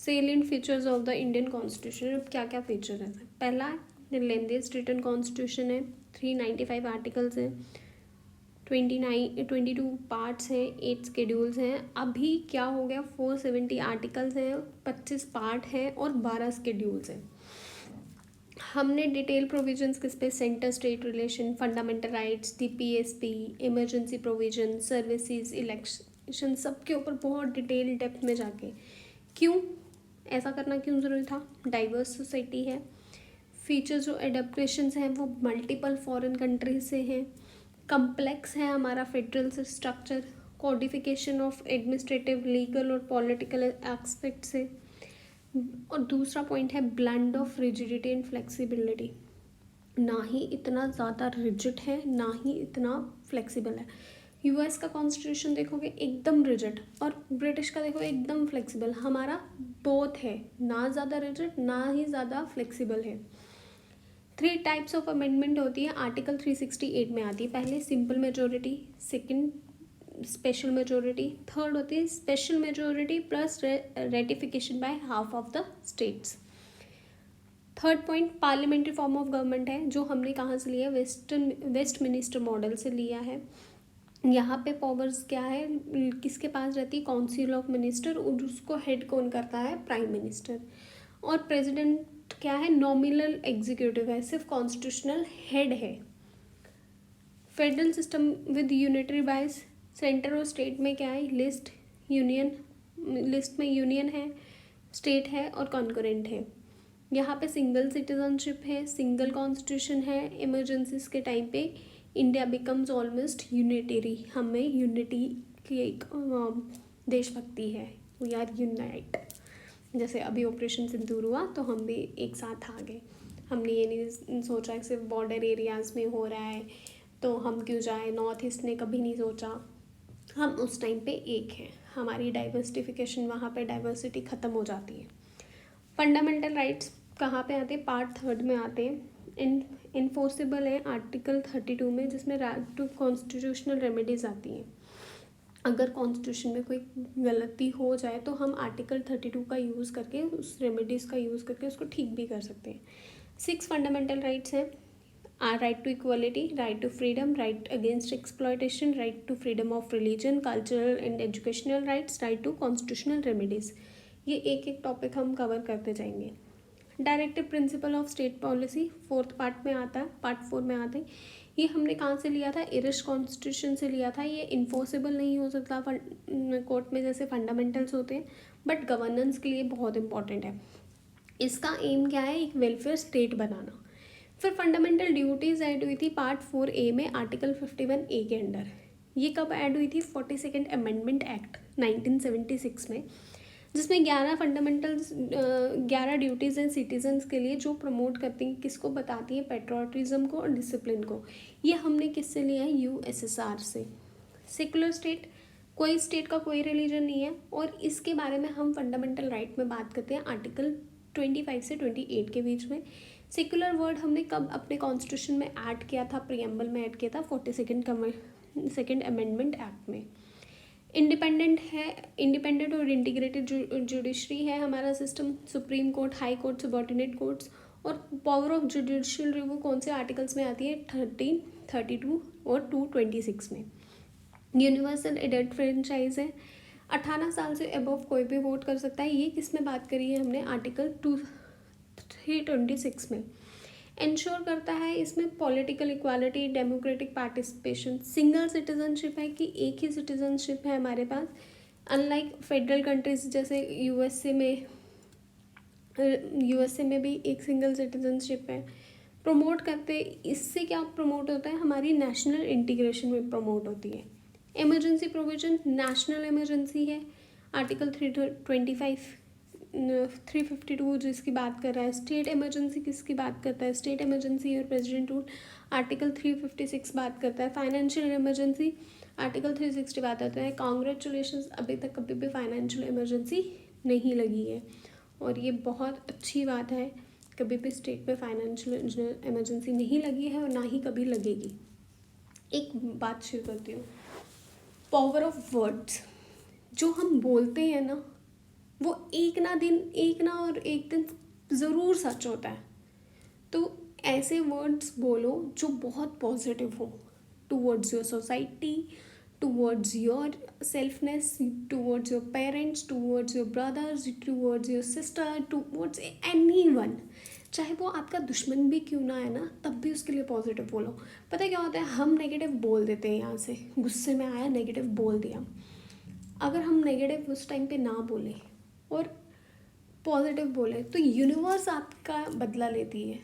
Salient features of the Indian constitution. अब क्या क्या फीचर है? पहला लेंथीएस्ट रिटन कॉन्स्टिट्यूशन है, 395 आर्टिकल्स हैं, 22 पार्ट्स हैं, 8 शेड्यूल्स हैं। अभी क्या हो गया, 470 आर्टिकल्स हैं, 25 पार्ट हैं और 12 शेड्यूल्स हैं। हमने डिटेल प्रोविजंस किस पे, centre state relation, fundamental rights, DPSP, emergency provision, services, election, सबके ऊपर बहुत डिटेल डेप्थ में जाके। क्यों ऐसा करना क्यों ज़रूरी था? डाइवर्स सोसाइटी है, फीचर्स जो एडेप्टेशंस हैं वो मल्टीपल फॉरेन कंट्रीज से हैं, कम्प्लेक्स है हमारा federal structure, codification of administrative, legal और पॉलिटिकल एस्पेक्ट से। और दूसरा पॉइंट है blend of rigidity and flexibility, ना ही इतना ज़्यादा रिजिड है ना ही इतना फ्लेक्सिबल है। US का कॉन्स्टिट्यूशन देखोगे एकदम रिजिड और ब्रिटिश का देखो एकदम फ्लेक्सिबल, हमारा बोथ है, ना ज़्यादा रिजिड ना ही ज़्यादा फ्लेक्सिबल है। 3 टाइप्स ऑफ अमेंडमेंट होती है, आर्टिकल 368 में आती है। पहले simple majority, second special majority, third होती है special majority plus ratification by half of the states. Third point parliamentary form of government है, जो हमने कहाँ से लिया, वेस्टमिनिस्टर मॉडल से लिया है। यहाँ पे पावर्स क्या है, किसके पास रहती है, काउंसिल ऑफ मिनिस्टर, और उसको हेड कौन करता है, प्राइम मिनिस्टर। और प्रेसिडेंट क्या है, नॉमिनल एग्जीक्यूटिव है, सिर्फ कॉन्स्टिट्यूशनल हेड है। फेडरल सिस्टम विद यूनिटरी बाइस, सेंटर और स्टेट में क्या है, लिस्ट में यूनियन है, स्टेट है और कॉन्करेंट है। यहाँ पे सिंगल सिटीजनशिप है, सिंगल कॉन्स्टिट्यूशन है। इमरजेंसीज के टाइम पे इंडिया बिकम्स ऑलमोस्ट यूनिटरी, हमें यूनिटी की एक देशभक्ति है, वी आर यूनाइट। जैसे अभी ऑपरेशन सिंदूर हुआ तो हम भी एक साथ आ गए, हमने ये नहीं सोचा कि सिर्फ बॉर्डर एरियाज़ में हो रहा है तो हम क्यों जाए, नॉर्थ ईस्ट ने कभी नहीं सोचा, हम उस टाइम पे एक हैं। हमारी डाइवर्सिफिकेशन, वहाँ पे डाइवर्सिटी ख़त्म हो जाती है। फंडामेंटल राइट्स कहाँ पे आते हैं, पार्ट 3 में आते हैं। इन्फोर्सेबल है आर्टिकल 32 में, जिसमें राइट टू कॉन्स्टिट्यूशनल रेमेडीज़ आती हैं। अगर कॉन्स्टिट्यूशन में कोई गलती हो जाए तो हम आर्टिकल 32 का यूज़ करके, उस रेमेडीज़ का यूज़ करके उसको ठीक भी कर सकते हैं। 6 फंडामेंटल राइट्स हैं, right to equality, right to freedom, right against exploitation, right to freedom of religion, cultural and educational rights, right to constitutional remedies. ये एक एक टॉपिक हम कवर करते जाएंगे। Directive principle of state policy 4th part में आता है, part 4 में आता है। ये हमने कहाँ से लिया था, इरिश कॉन्स्टिट्यूशन से लिया था। ये इन्फोर्सेबल नहीं हो सकता कोर्ट में जैसे फंडामेंटल्स होते हैं, बट गवर्नेंस के लिए बहुत इंपॉर्टेंट है। इसका एम क्या है, एक वेलफेयर स्टेट बनाना। फिर फंडामेंटल ड्यूटीज़ ऐड हुई थी पार्ट 4A में, आर्टिकल 51A के अंडर। ये कब ऐड हुई थी, 42nd अमेंडमेंट एक्ट 1976 में, जिसमें 11 फंडामेंटल्स 11 ड्यूटीज़ हैं सिटीजन्स के लिए, जो प्रमोट करती हैं, किसको बताती हैं, पेट्रियोटिज्म को और डिसिप्लिन को। ये हमने किससे लिया है, USSR से। सेकुलर स्टेट, कोई स्टेट का कोई रिलीजन नहीं है, और इसके बारे में हम फंडामेंटल राइट में बात करते हैं आर्टिकल 25 से 28 के बीच में। सेकुलर वर्ड हमने कब अपने कॉन्स्टिट्यूशन में ऐड किया था, प्रियम्बल में ऐड किया था 42nd अमेंडमेंट एक्ट में। इंडिपेंडेंट है, इंडिपेंडेंट और इंटीग्रेटेड जुडिशरी है हमारा system, supreme court, high court, subordinate courts. और पावर ऑफ जुडिशियल रिव्यू कौन से आर्टिकल्स में आती है, 13, 32 और 226 में। यूनिवर्सल एडल्ट फ्रेंचाइज है, 18 साल से अबव कोई भी वोट कर सकता है। ये किस में बात करी है हमने, आर्टिकल 326 में। इंश्योर करता है इसमें political equality, democratic participation. Single citizenship है कि एक ही सिटीजनशिप है हमारे पास, अनलाइक फेडरल कंट्रीज जैसे यूएसए में भी एक सिंगल सिटीजनशिप है। प्रमोट करते, इससे क्या प्रमोट होता है, हमारी नेशनल इंटीग्रेशन में प्रमोट होती है। इमरजेंसी प्रोविजन, नेशनल इमरजेंसी है, आर्टिकल 352 जिसकी बात कर रहा है। स्टेट इमरजेंसी किसकी बात करता है, स्टेट इमरजेंसी और प्रेसिडेंट रूल, आर्टिकल 356 बात करता है। फाइनेंशियल इमरजेंसी, आर्टिकल 360 बात करता है। कॉन्ग्रेचुलेशंस, अभी तक कभी भी फाइनेंशियल इमरजेंसी नहीं लगी है, और ये बहुत अच्छी बात है, कभी भी स्टेट में फाइनेंशियल इमरजेंसी नहीं लगी है और ना ही कभी लगेगी। एक बात शुरू करती हूँ, पावर ऑफ वर्ड्स। जो हम बोलते हैं ना, वो एक ना और एक दिन ज़रूर सच होता है। तो ऐसे वर्ड्स बोलो जो बहुत पॉजिटिव हो towards your society, towards your selfness, towards your parents, towards your brothers, towards your sister, towards anyone. चाहे वो आपका दुश्मन भी क्यों ना है ना, तब भी उसके लिए पॉजिटिव बोलो। पता है क्या होता है, हम नेगेटिव बोल देते हैं, यहाँ से गुस्से में आया नेगेटिव बोल दिया। अगर हम नेगेटिव उस टाइम पे ना बोले और पॉजिटिव बोले तो यूनिवर्स आपका बदला लेती है।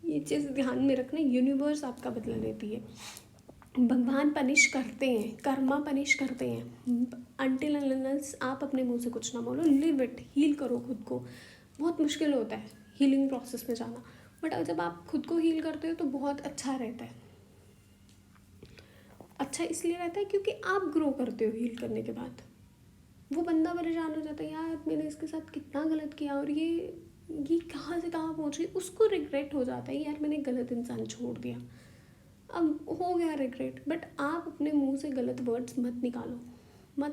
ये चीज़ ध्यान में रखना, यूनिवर्स आपका बदला लेती है। भगवान पनिश करते हैं, कर्मा पनिश करते हैं। अनटिल अनलेस आप अपने मुंह से कुछ ना बोलो, लिव इट, हील करो खुद को। बहुत मुश्किल होता है हीलिंग प्रोसेस में जाना, बट जब आप खुद को हील करते हो तो बहुत अच्छा रहता है। अच्छा इसलिए रहता है क्योंकि आप ग्रो करते हो हील करने के बाद। वो बंदा परेशान हो जाता है, यार मैंने इसके साथ कितना गलत किया और ये कहाँ से कहाँ पहुँच गई। उसको रिग्रेट हो जाता है, यार मैंने गलत इंसान छोड़ दिया, अब हो गया रिग्रेट। बट आप अपने मुंह से गलत वर्ड्स मत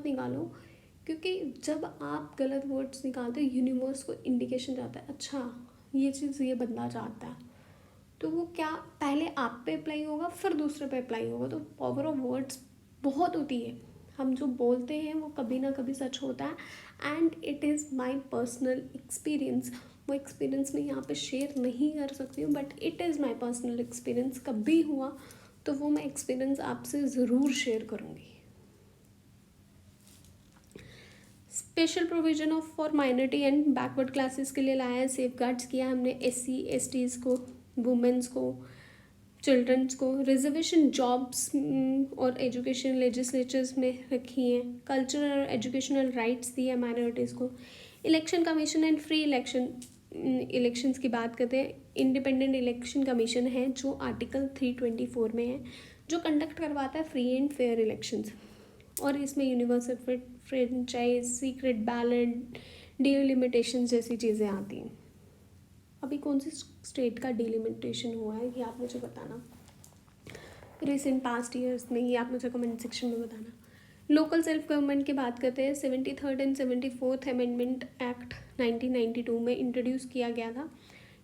निकालो, क्योंकि जब आप गलत वर्ड्स निकालते हो यूनिवर्स को इंडिकेशन जाता है, अच्छा ये चीज़ ये बंदा चाहता है, तो वो क्या पहले आप पे अप्लाई होगा फिर दूसरे पे अप्लाई होगा। तो पावर ऑफ वर्ड्स बहुत होती है। हम जो बोलते हैं वो कभी ना कभी सच होता है। And it is my personal experience. वो एक्सपीरियंस मैं यहाँ पे शेयर नहीं कर सकती हूँ, but it is my personal experience. कभी हुआ तो वो मैं एक्सपीरियंस आपसे ज़रूर शेयर करूँगी। Special provision of for minority and backward classes के लिए लाया है, सेफ गार्ड्स किया हमने SC STs को, वुमेंस को, चिल्ड्रंस को। रिजर्वेशन जॉब्स और एजुकेशन लेजिस्लेचर्स में रखी हैं। कल्चरल और एजुकेशनल राइट्स दिए हैं माइनॉरिटीज़ को। Election commission and free elections की बात करते हैं। इंडिपेंडेंट इलेक्शन कमीशन है जो आर्टिकल 324 में है, जो कंडक्ट करवाता है फ्री एंड फेयर इलेक्शंस। और इसमें universal franchise, secret ballot, delimitation जैसी चीज़ें आती हैं। अभी कौन सी स्टेट का डिलिमिटेशन हुआ है ये आप मुझे बताना, रिसेंट पास्ट ईयर्स में, ये आप मुझे कमेंट सेक्शन में बताना। लोकल सेल्फ गवर्नमेंट की बात करते हैं। 73rd and 74th amendment act 1992 में इंट्रोड्यूस किया गया था।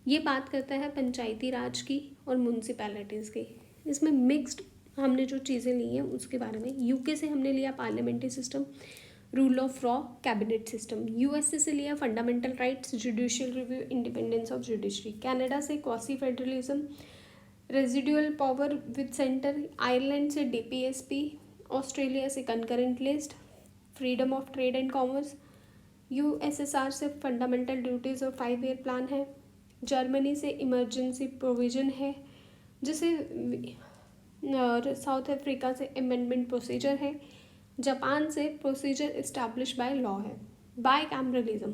ये बात करता है पंचायती राज की और म्यूनसिपैलिटीज़ की। इसमें मिक्स्ड हमने जो चीज़ें ली हैं उसके बारे में। यूके से हमने लिया parliamentary system, rule of law, cabinet system. USA से लिया fundamental rights, judicial review, independence of judiciary. Canada से quasi federalism, residual power with centre. Ireland से DPSP। ऑस्ट्रेलिया से concurrent list, freedom of trade and commerce. USSR से fundamental duties और 5 year plan है। Germany से emergency provision है जिसे, और साउथ अफ्रीका से अमेंडमेंट प्रोसीजर है। जापान से प्रोसीजर इस्टेब्लिश बाय लॉ है। बायकैमरलिज्म।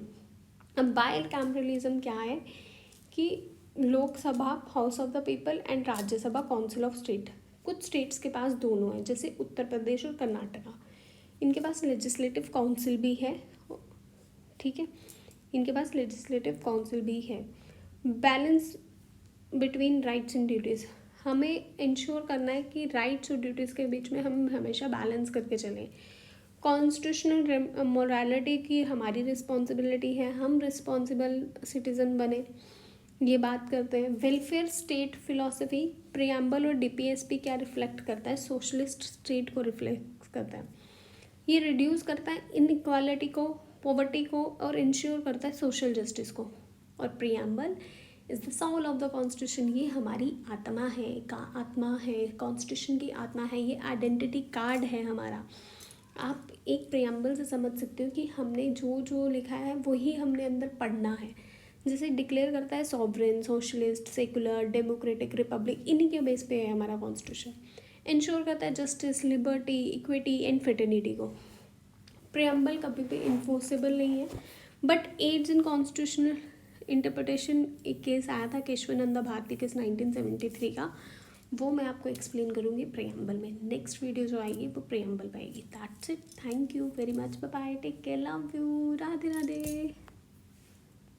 अब बायकैमरलिज्म क्या है कि Lok Sabha house of the people and Rajya Sabha council of state. कुछ स्टेट्स के पास दोनों हैं, जैसे उत्तर प्रदेश और कर्नाटका। इनके पास लेजिस्लेटिव काउंसिल भी है, ठीक है, इनके पास लेजिस्लेटिव काउंसिल भी है। Balance between rights and duties. हमें इंश्योर करना है कि राइट्स और ड्यूटीज़ के बीच में हम हमेशा बैलेंस करके चलें। कॉन्स्टिट्यूशनल मोरालिटी की हमारी रिस्पॉन्सिबिलिटी है, हम रिस्पॉन्सिबल सिटीज़न बने, ये बात करते हैं। Welfare state philosophy. प्रियम्बल और DPSP क्या रिफ्लेक्ट करता है, सोशलिस्ट स्टेट को रिफ्लेक्ट करता है। ये रिड्यूस करता है इनइक्वालिटी को, पॉवर्टी को, और इंश्योर करता है सोशल जस्टिस को। और preamble is the soul of the constitution. ये हमारी आत्मा है, कॉन्स्टिट्यूशन की आत्मा है, ये आइडेंटिटी कार्ड है हमारा। आप एक प्रियम्बल से समझ सकते हो कि हमने जो जो लिखा है वही हमने अंदर पढ़ना है। जैसे डिक्लेयर करता है sovereign, socialist, secular, democratic, Republic, इन्हीं के बेस पे है हमारा कॉन्स्टिट्यूशन। इंश्योर करता है justice, liberty, equity and fraternity को। प्रियम्बल कभी भी इन्फोर्सेबल नहीं है, but aids in constitutional interpretation. एक केस आया था केशवानंदा भारती केस 1973 का, वो मैं आपको एक्सप्लेन करूँगी प्रियम्बल में। नेक्स्ट वीडियो जो आएगी वो प्रियम्बल पे आएगी। That's it, thank you very much, bye bye, take care, love you, Radhe Radhe.